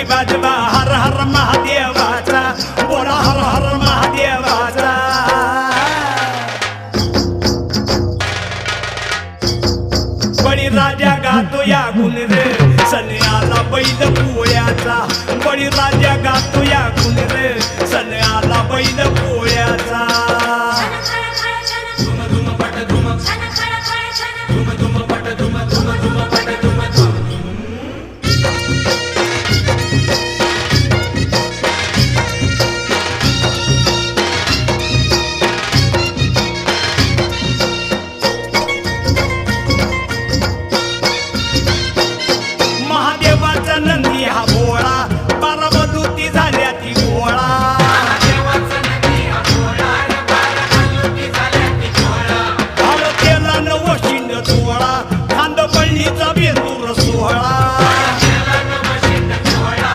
वाजवा हर हर महादेवाचा बोला हर हर महादेवाचा बळीराजा गातो या गुण रे सन्याला बैल पोळ्याचा बळीराजा गातो या गुण रे